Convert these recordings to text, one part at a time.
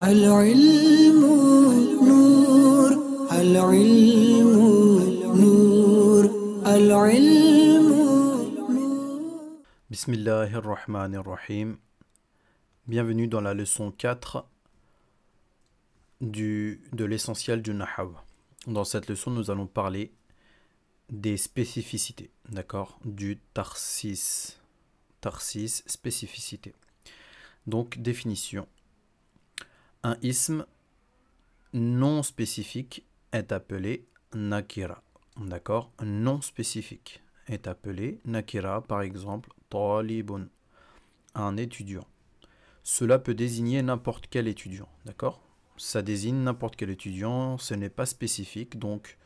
العلم نور العلم نور العلم Bismillahirrahmanirrahim. Bienvenue dans la leçon 4 de l'essentiel du Nahaw. Dans cette leçon, nous allons parler des spécificités, d'accord, du tarsis. Tarsis, spécificité. Donc, définition. Un ism non spécifique est appelé nakira, d'accord, non spécifique est appelé nakira, par exemple, talibun, un étudiant. Cela peut désigner n'importe quel étudiant, d'accord? Ça désigne n'importe quel étudiant, ce n'est pas spécifique, donc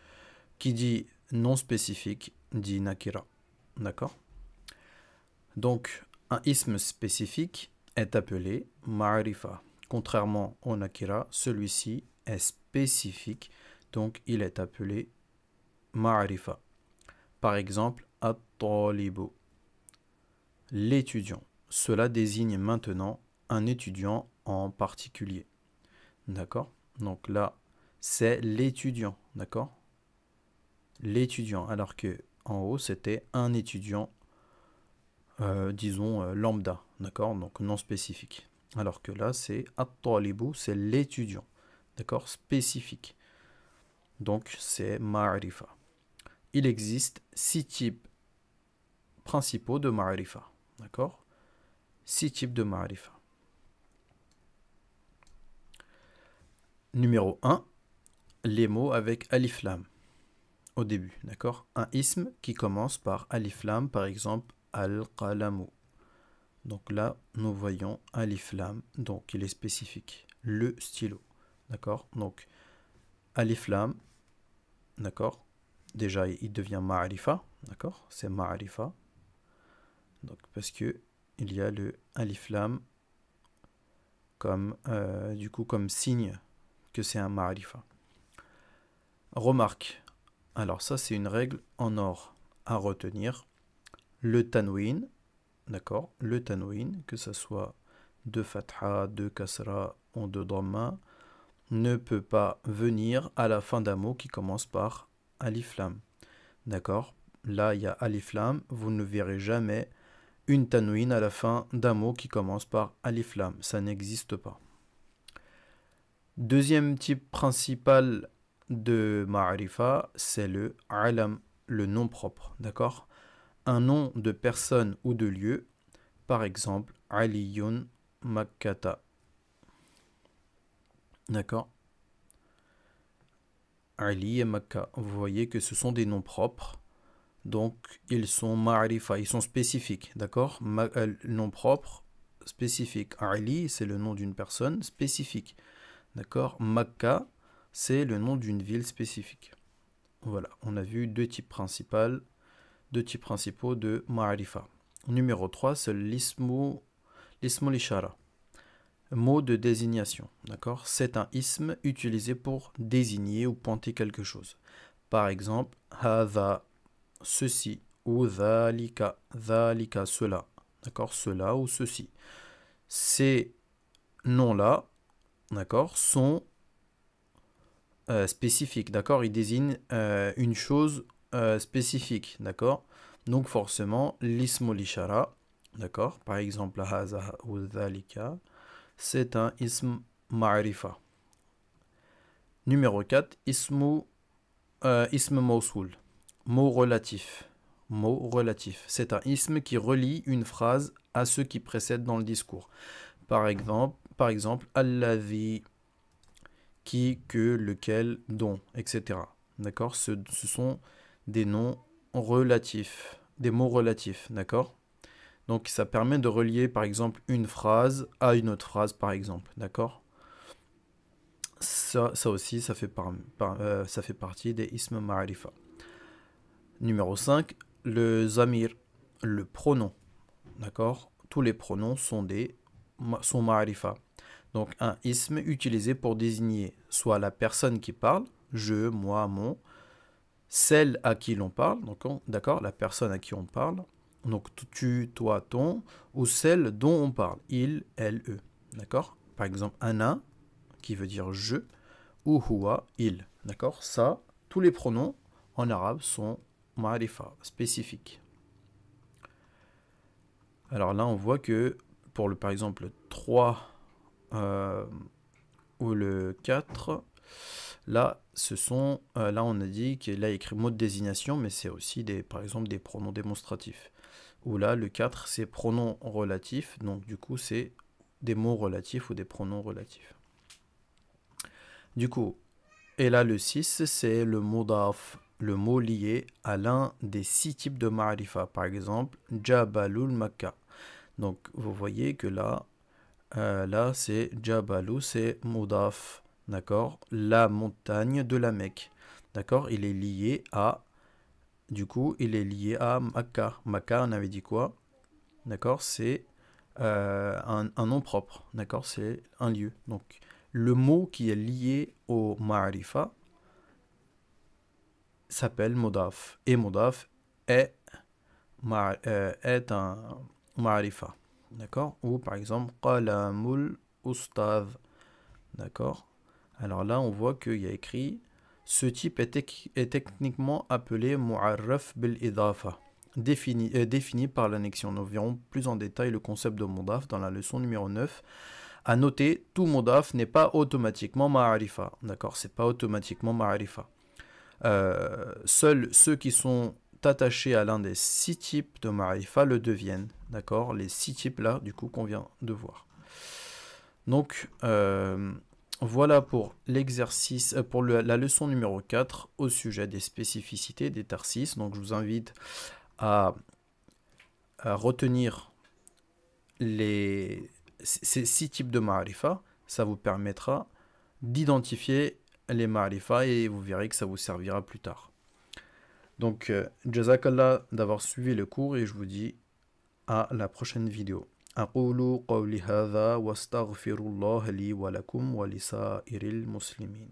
qui dit non spécifique dit nakira, d'accord? Donc un ism spécifique est appelé ma'rifa. Contrairement au nakira, celui-ci est spécifique, donc il est appelé ma'rifa. Par exemple, at-talibu, l'étudiant. Cela désigne maintenant un étudiant en particulier. D'accord? Donc là, c'est l'étudiant. D'accord? L'étudiant. Alors que en haut, c'était un étudiant, disons, lambda. D'accord? Donc non spécifique. Alors que là, c'est at-talibu, c'est l'étudiant. D'accord? Spécifique. Donc c'est ma'rifa. Il existe 6 types principaux de ma'rifa. D'accord? 6 types de ma'rifa. Numéro 1, les mots avec alif lam au début, d'accord? Un ism qui commence par alif lam, par exemple al-qalamu. Donc là, nous voyons alif lam, donc il est spécifique, le stylo, d'accord? Donc alif lam, d'accord? Déjà, il devient ma'rifa, d'accord? C'est ma'rifa. Donc parce que il y a le alif lam comme du coup comme signe que c'est un ma'rifa. Remarque, alors ça c'est une règle en or à retenir. Le tanwin, d'accord, le tanwin, que ce soit de fatha, de kasra ou de dhamma, ne peut pas venir à la fin d'un mot qui commence par alif lam. D'accord? Là il y a alif lam, vous ne verrez jamais une tanwin à la fin d'un mot qui commence par alif lam, ça n'existe pas. Deuxième type principal de ma'rifa, c'est le alam, le nom propre, d'accord? Un nom de personne ou de lieu, par exemple, Aliyun Makkata, d'accord? Ali et Makka, vous voyez que ce sont des noms propres, donc ils sont ma'rifa, ils sont spécifiques, d'accord? Nom propre, spécifique. Ali, c'est le nom d'une personne spécifique, d'accord? Makka, c'est le nom d'une ville spécifique. Voilà, on a vu deux types principaux de ma'rifa. Numéro 3, c'est l'ismu l'ishara, mot de désignation. D'accord? C'est un ism utilisé pour désigner ou pointer quelque chose. Par exemple, hadha, ceci, ou dhalika, dhalika, cela. D'accord? Cela ou ceci. Ces noms-là, d'accord, sont spécifiques. D'accord? Ils désignent une chose spécifique. D'accord? Donc forcément, l'ismu l'ishara, d'accord? Par exemple, hadha ou dhalika, c'est un ism ma'rifa. Numéro 4, ism mawsoul, mot relatif. Mot relatif. C'est un ism qui relie une phrase à ce qui précède dans le discours. Par exemple, alladhi, qui, que, lequel, dont, etc. D'accord? Ce sont des noms relatifs, des mots relatifs, d'accord? Donc ça permet de relier par exemple une phrase à une autre phrase par exemple, d'accord? Ça aussi, ça fait partie des ism ma'rifa. Numéro 5, le zamir, le pronom, d'accord? Tous les pronoms sont ma'rifa. Donc un ism utilisé pour désigner soit la personne qui parle, je, moi, mon, celle à qui l'on parle, donc d'accord, la personne à qui on parle, donc tu, toi, ton, ou celle dont on parle, il, elle, eux, d'accord? Par exemple, ana, qui veut dire je, ou huwa, il. D'accord? Ça, tous les pronoms en arabe sont ma'rifa, spécifiques. Alors là, on voit que pour le, par exemple, le 3 ou le 4, là, là, on a dit qu'il a écrit mot de désignation, mais c'est aussi, par exemple, des pronoms démonstratifs. Ou là, le 4, c'est pronoms relatifs, donc du coup, c'est des mots relatifs ou des pronoms relatifs. Du coup, et là, le 6, c'est le mudaf, le mot lié à l'un des 6 types de ma'rifa. Par exemple, Jabalul Makkah. Donc, vous voyez que là, c'est Jabalu, c'est mudaf, d'accord? La montagne de la Mecque, d'accord? Il est lié à, du coup, il est lié à Makkah. Makkah, on avait dit quoi? D'accord? C'est un nom propre, d'accord? C'est un lieu. Donc, le mot qui est lié au ma'rifa s'appelle mudaf. Et mudaf est un ma'rifa. D'accord? Ou par exemple, qalamul ustad. D'accord? Alors là, on voit qu'il y a écrit ce type est techniquement appelé mu'arraf bil idafa. Défini par l'annexion. Nous verrons plus en détail le concept de mudaf dans la leçon numéro 9. À noter, tout mudaf n'est pas automatiquement ma'arifa. D'accord? C'est pas automatiquement ma'arifa. Seuls ceux qui sont attachés à l'un des 6 types de ma'arifa le deviennent. D'accord? Les 6 types là, du coup, qu'on vient de voir. Donc, voilà pour l'exercice, pour la leçon numéro 4 au sujet des spécificités des tarsis. Donc, je vous invite à retenir ces 6 types de ma'arifa. Ça vous permettra d'identifier les ma'arifa et vous verrez que ça vous servira plus tard. Donc, jazakallah d'avoir suivi le cours et je vous dis à la prochaine vidéo. أقول قولي هذا واستغفر الله لي ولكم ولسائر المسلمين